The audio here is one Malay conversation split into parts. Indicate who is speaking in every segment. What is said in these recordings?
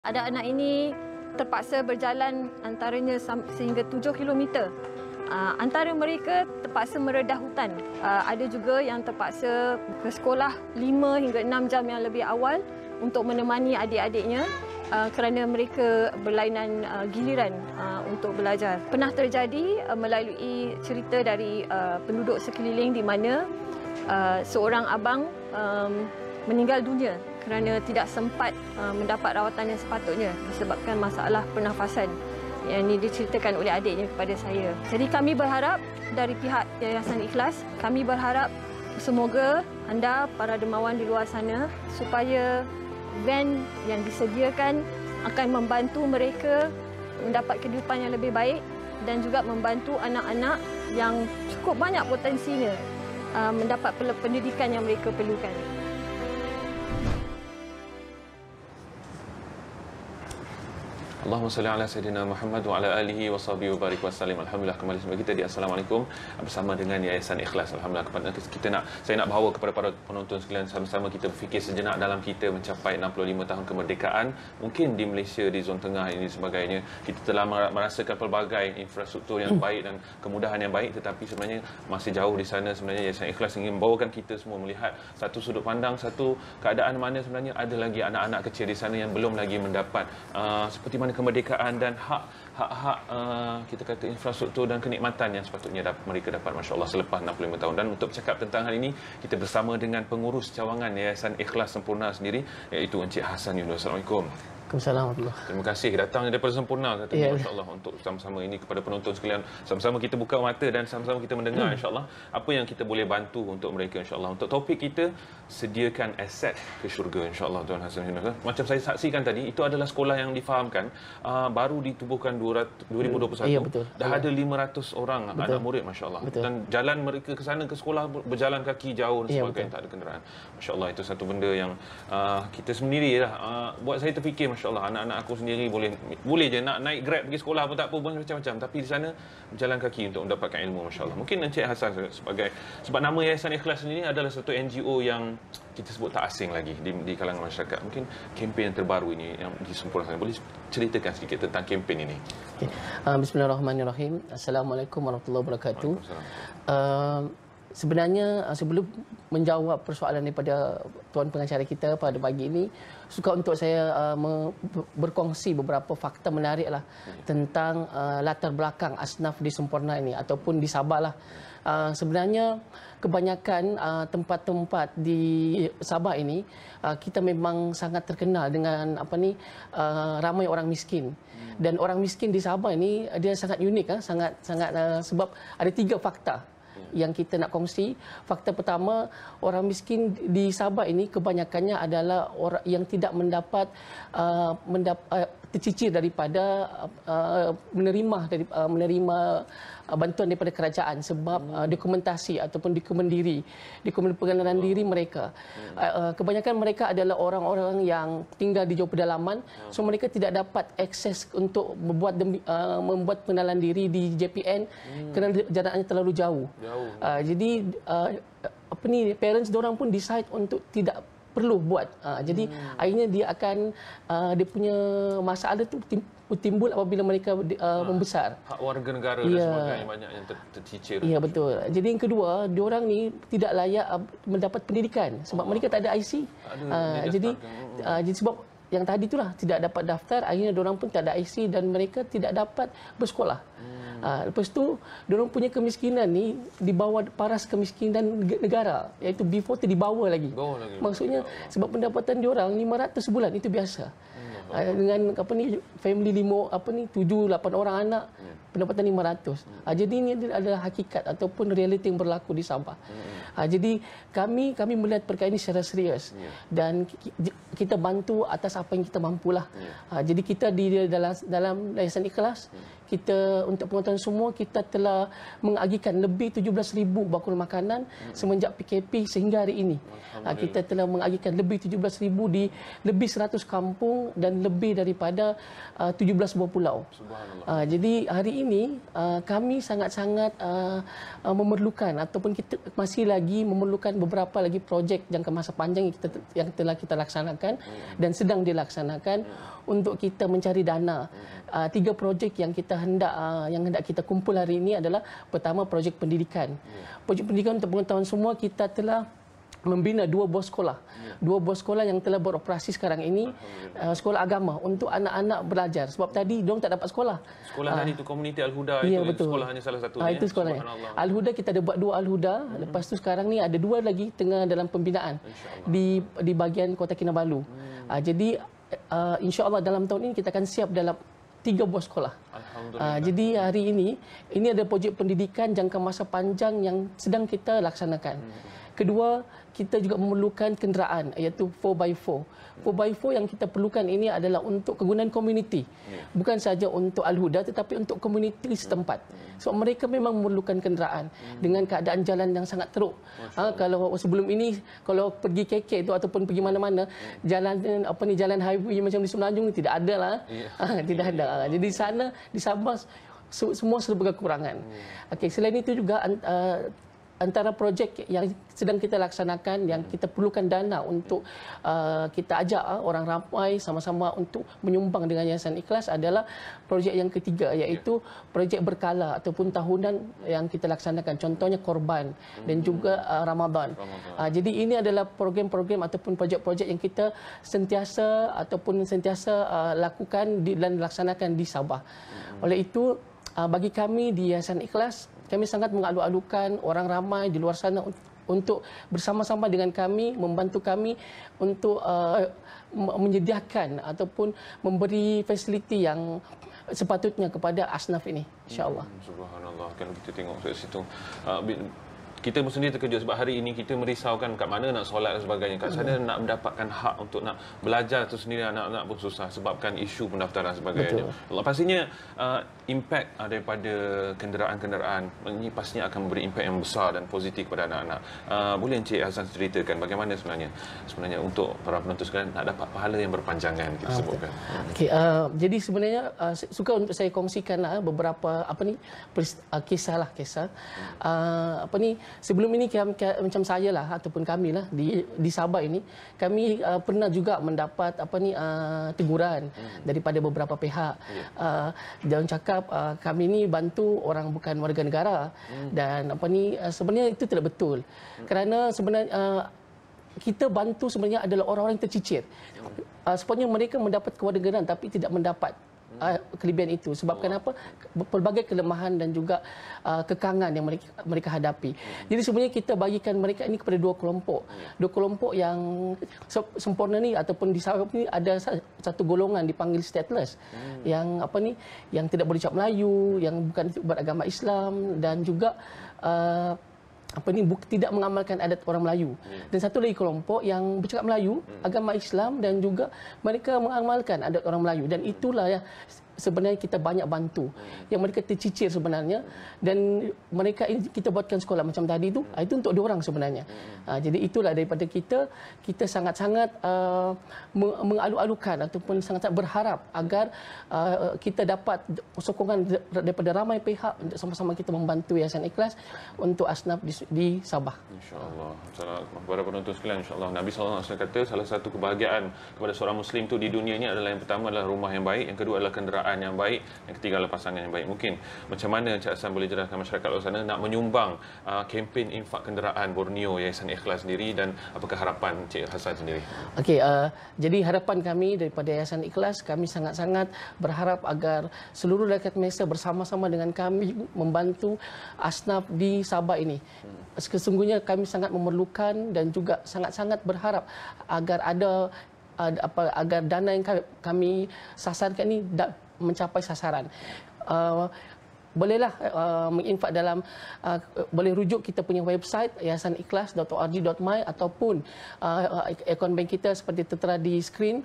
Speaker 1: Anak-anak ini terpaksa berjalan antaranya sehingga 7 kilometer. Antara mereka terpaksa meredah hutan. Ada juga yang terpaksa ke sekolah 5 hingga 6 jam yang lebih awal untuk menemani adik-adiknya kerana mereka berlainan giliran untuk belajar. Pernah terjadi melalui cerita dari penduduk sekeliling di mana seorang abang meninggal dunia kerana tidak sempat mendapat rawatan yang sepatutnya disebabkan masalah pernafasan. Yang ini diceritakan oleh adiknya kepada saya. Jadi kami berharap dari pihak Yayasan Ikhlas, kami berharap semoga anda para dermawan di luar sana supaya van yang disediakan akan membantu mereka mendapat kehidupan yang lebih baik dan juga membantu anak-anak yang cukup banyak potensinya mendapat pendidikan yang mereka perlukan.
Speaker 2: Allahumma salli ala Sayyidina Muhammad wa ala alihi wa sahbihi wa barik wa sallim. Alhamdulillah, kembali bersama kita di Assalamualaikum bersama dengan Yayasan Ikhlas. Alhamdulillah, saya nak bahawa kepada para penonton sekalian, sama-sama kita berfikir sejenak dalam kita mencapai 65 tahun kemerdekaan. Mungkin di Malaysia, di zon tengah ini sebagainya, kita telah merasakan pelbagai infrastruktur yang baik dan kemudahan yang baik, tetapi sebenarnya masih jauh di sana. Sebenarnya Yayasan Ikhlas ingin membawakan kita semua melihat satu sudut pandang, satu keadaan mana sebenarnya ada lagi anak-anak kecil di sana yang belum lagi mendapat seperti mana kemerdekaan dan hak-hak kita kata infrastruktur dan kenikmatan yang sepatutnya mereka dapat, masya-Allah, selepas 65 tahun. Dan untuk bercakap tentang hal ini, kita bersama dengan pengurus cawangan Yayasan Ikhlas Sempurna sendiri, iaitu Encik Hassan Yunus. Assalamualaikum.
Speaker 3: Waalaikumsalam.
Speaker 2: Terima kasih datang daripada Sempurna, katanya, masya-Allah, untuk sama-sama ini kepada penonton sekalian, sama-sama kita buka mata dan sama-sama kita mendengar, insya-Allah, apa yang kita boleh bantu untuk mereka, insya-Allah. Untuk topik kita, sediakan aset ke syurga, insya-Allah, Tuan Hassan Yunus. Macam saya saksikan tadi, itu adalah sekolah yang difahamkan baru ditubuhkan 2021.
Speaker 3: Ya, betul.
Speaker 2: Dah ada 500 orang anak murid, masya-Allah. Dan jalan mereka ke sana ke sekolah berjalan kaki jauh dan sebagainya, tak ada kenderaan. Masya-Allah, itu satu benda yang kita sendirilah buat saya terfikir, masya-Allah, anak-anak aku sendiri boleh je nak naik Grab pergi sekolah pun tak apa, macam-macam, tapi di sana berjalan kaki untuk mendapatkan ilmu, masya-Allah. Mungkin Encik Hassan sebab nama Yayasan Ikhlas sendiri adalah satu NGO yang kita sebut tak asing lagi di kalangan masyarakat. Mungkin kempen yang terbaru ini yang disempurnakan, boleh ceritakan sedikit tentang kempen ini?
Speaker 3: Okay. Bismillahirrahmanirrahim. Assalamualaikum warahmatullahi wabarakatuh. Sebenarnya sebelum menjawab persoalan daripada tuan pengacara kita pada pagi ini, suka untuk saya berkongsi beberapa fakta menarik lah tentang latar belakang asnaf di Semporna ini ataupun di Sabah lah. Sebenarnya kebanyakan tempat-tempat di Sabah ini kita memang sangat terkenal dengan ramai orang miskin. Dan orang miskin di Sabah ini dia sangat unik, sebab ada 3 fakta yang kita nak kongsi. Fakta pertama, orang miskin di Sabah ini kebanyakannya adalah orang yang tidak mendapat tercicir daripada menerima bantuan daripada kerajaan sebab dokumentasi ataupun dokumen pengenalan diri mereka. Kebanyakan mereka adalah orang-orang yang tinggal di jauh pedalaman, so mereka tidak dapat akses untuk membuat pengenalan diri di JPN kerana jaraknya terlalu jauh. Jadi parents diorang pun decide untuk tidak perlu buat. Jadi akhirnya dia akan dia punya masalah tu timbul apabila mereka membesar.
Speaker 2: Hak warga negara dan sebagainya banyak yang tercicir.
Speaker 3: Ya, betul. Jadi yang kedua, diorang ni tidak layak mendapat pendidikan sebab mereka tak ada IC. Jadi sebab yang tadi itulah tidak dapat daftar, akhirnya diorang pun tak ada IC dan mereka tidak dapat bersekolah. Lepas tu, diorang punya kemiskinan ni di bawah paras kemiskinan negara, iaitu B40 di bawah lagi. Maksudnya sebab pendapatan diorang 500 sebulan itu biasa. Dengan family 7-8 orang anak, pendapatan 500. Jadi ini adalah hakikat ataupun realiti yang berlaku di Sabah. Jadi kami melihat perkara ini secara serius dan kita bantu atas apa yang kita mampulah. Jadi kita di dalam Yayasan Ikhlas, kita untuk penonton semua, kita telah mengagikan lebih 17,000 bakul makanan semenjak PKP sehingga hari ini. Kita telah mengagikan lebih 17,000 di lebih 100 kampung dan lebih daripada 17 buah pulau. Jadi hari ini kami sangat-sangat memerlukan ataupun kita masih lagi memerlukan beberapa lagi projek jangka masa panjang yang telah kita laksanakan. dilaksanakan dan sedang dilaksanakan untuk kita mencari dana. 3 projek yang hendak kita kumpul hari ini adalah pertama projek pendidikan. Projek pendidikan untuk pengetahuan semua, kita telah membina 2 buah sekolah. 2 buah sekolah yang telah beroperasi sekarang ini, sekolah agama untuk anak-anak belajar. Sebab tadi diorang tak dapat sekolah.
Speaker 2: Sekolah tadi itu komuniti Al-Huda
Speaker 3: ya,
Speaker 2: itu
Speaker 3: betul.
Speaker 2: sekolah hanya salah satu.
Speaker 3: Itu sekolahnya. Al-Huda kita ada buat 2 Al-Huda. Lepas tu sekarang ni ada 2 lagi tengah dalam pembinaan di bahagian Kota Kinabalu. Jadi insya-Allah dalam tahun ini kita akan siap dalam 3 buah sekolah. Jadi hari ini ada projek pendidikan jangka masa panjang yang sedang kita laksanakan. Kedua, kita juga memerlukan kenderaan, iaitu 4x4. 4x4 yang kita perlukan ini adalah untuk kegunaan komuniti. Bukan sahaja untuk Al-Huda tetapi untuk komuniti setempat. So mereka memang memerlukan kenderaan dengan keadaan jalan yang sangat teruk. Kalau sebelum ini kalau pergi KK itu ataupun pergi mana-mana, jalan highway macam di Semenanjung ni tidak ada lah. Tidak ada. Jadi sana di Sabah semua serba kekurangan. Okey, selain itu juga antara projek yang sedang kita laksanakan yang kita perlukan dana untuk kita ajak orang ramai sama-sama untuk menyumbang dengan Yayasan Ikhlas adalah projek yang ketiga, iaitu projek berkala ataupun tahunan yang kita laksanakan, contohnya Korban dan juga Ramadan. Jadi ini adalah program-program ataupun projek-projek yang kita sentiasa lakukan dan laksanakan di Sabah. Oleh itu bagi kami di Yayasan Ikhlas, kami sangat mengalu-alukan orang ramai di luar sana untuk bersama-sama dengan kami, membantu kami untuk menyediakan ataupun memberi fasiliti yang sepatutnya kepada asnaf ini, insya-Allah.
Speaker 2: Subhanallah, kalau kita tengok dari situ, kita sendiri terkejut sebab hari ini kita merisaukan kat mana nak solat dan sebagainya. Kat sana nak mendapatkan hak untuk nak belajar tu sendiri, anak-anak pun susah sebabkan isu pendaftaran sebagainya. Pastinya impak daripada kenderaan-kenderaan ini pastinya akan memberi impak yang besar dan positif kepada anak-anak. Boleh Encik Hassan ceritakan bagaimana sebenarnya untuk para penonton sekalian nak dapat pahala yang berpanjangan kita sebutkan.
Speaker 3: Okey, jadi sebenarnya suka untuk saya kongsikan beberapa kisah. Sebelum ini macam saya lah ataupun kami lah di Sabah ini, kami pernah juga mendapat teguran daripada beberapa pihak. Dan cakap kami ni bantu orang bukan warga negara dan sebenarnya itu tidak betul. Kerana sebenarnya kita bantu sebenarnya adalah orang-orang yang tercicir. Sepatutnya mereka mendapat kewarganegaraan tapi tidak mendapat kelebihan itu. Sebab kenapa? Pelbagai kelemahan dan juga kekangan yang mereka hadapi. Jadi sebenarnya kita bagikan mereka ini kepada 2 kelompok. 2 kelompok yang sempurna ni ataupun di Sabah ni ada satu golongan dipanggil stateless. Yang tidak boleh cakap Melayu, yang bukan beragama Islam dan juga tidak mengamalkan adat orang Melayu. Dan satu lagi kelompok yang bercakap Melayu, agama Islam dan juga mereka mengamalkan adat orang Melayu. Dan itulah yang sebenarnya kita banyak bantu. Yang mereka tercicir sebenarnya dan mereka kita buatkan sekolah macam tadi itu untuk diorang sebenarnya. Jadi itulah daripada kita sangat-sangat mengalu-alukan ataupun sangat-sangat berharap agar kita dapat sokongan daripada ramai pihak untuk sama-sama kita membantu Yayasan Ikhlas untuk asnaf di Sabah.
Speaker 2: InsyaAllah. Para penonton sekalian, insyaAllah Nabi SAW kata salah satu kebahagiaan kepada seorang Muslim tu di dunia ini adalah yang pertama adalah rumah yang baik, yang kedua adalah kenderaan yang baik, yang ketiga adalah pasangan yang baik. Mungkin macam mana Encik Hassan boleh jelaskan masyarakat luar sana nak menyumbang kempen infak kenderaan Borneo Yayasan Ikhlas sendiri dan apakah harapan Encik Hassan sendiri?
Speaker 3: Okey, jadi harapan kami daripada Yayasan Ikhlas, kami sangat-sangat berharap agar seluruh rakyat Malaysia bersama-sama dengan kami membantu asnaf di Sabah ini. Sesungguhnya kami sangat memerlukan dan juga sangat-sangat berharap agar agar dana yang kami sasarkan ini mencapai sasaran. Bolehlah menginfak dalam boleh rujuk kita punya website yayasanikhlas.org.my ataupun akaun bank kita seperti tertera di skrin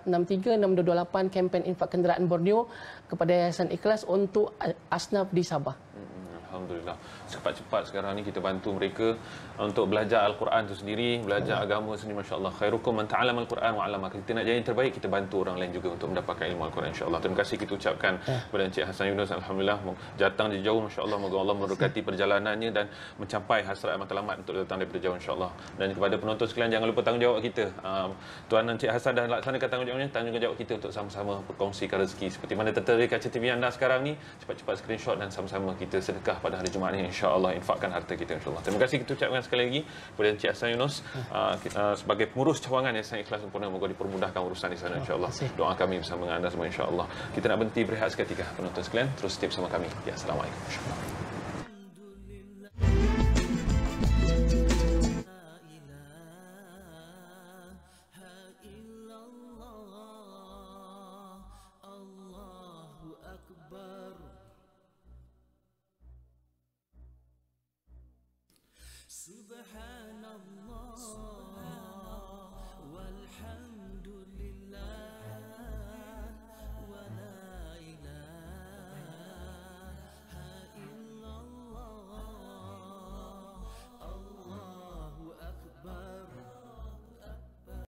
Speaker 3: 562834636228 kempen infak kenderaan Borneo kepada Yayasan Ikhlas untuk asnaf di Sabah.
Speaker 2: Alhamdulillah. Cepat-cepat sekarang ni kita bantu mereka untuk belajar Al-Quran tu sendiri, belajar agama sendiri, masya-Allah. Khairukum man ta'allama Al-Quran wa 'allama. Kita nak jadi yang terbaik, kita bantu orang lain juga untuk mendapatkan ilmu Al-Quran, insya-Allah. Terima kasih kita ucapkan kepada Encik Hassan Yunus, alhamdulillah datang dari jauh, masya-Allah. Moga Allah memberkati perjalanannya dan mencapai hasrat matlamat untuk datang daripada jauh, insya-Allah. Dan kepada penonton sekalian, jangan lupa tanggungjawab kita. Tuan Encik Hassan dah laksanakan tanggungjawab kita untuk sama-sama berkongsikan rezeki. Seperti mana tertera kaca TV anda sekarang ni, cepat-cepat screenshot dan sama-sama kita sedekah pada hari Jumaat ini, insya-Allah, infakkan harta kita, insya-Allah. Terima kasih kita ucapkan sekali lagi kepada Encik Hassan Yunus sebagai pengurus cawangan Yayasan Ikhlas Sempurna. Moga dipermudahkan urusan di sana, insya-Allah. Doa kami bersama dengan anda semua, insya-Allah. Kita nak berhenti berehat seketika. Penonton sekalian, terus stay bersama kami. Ya, assalamualaikum.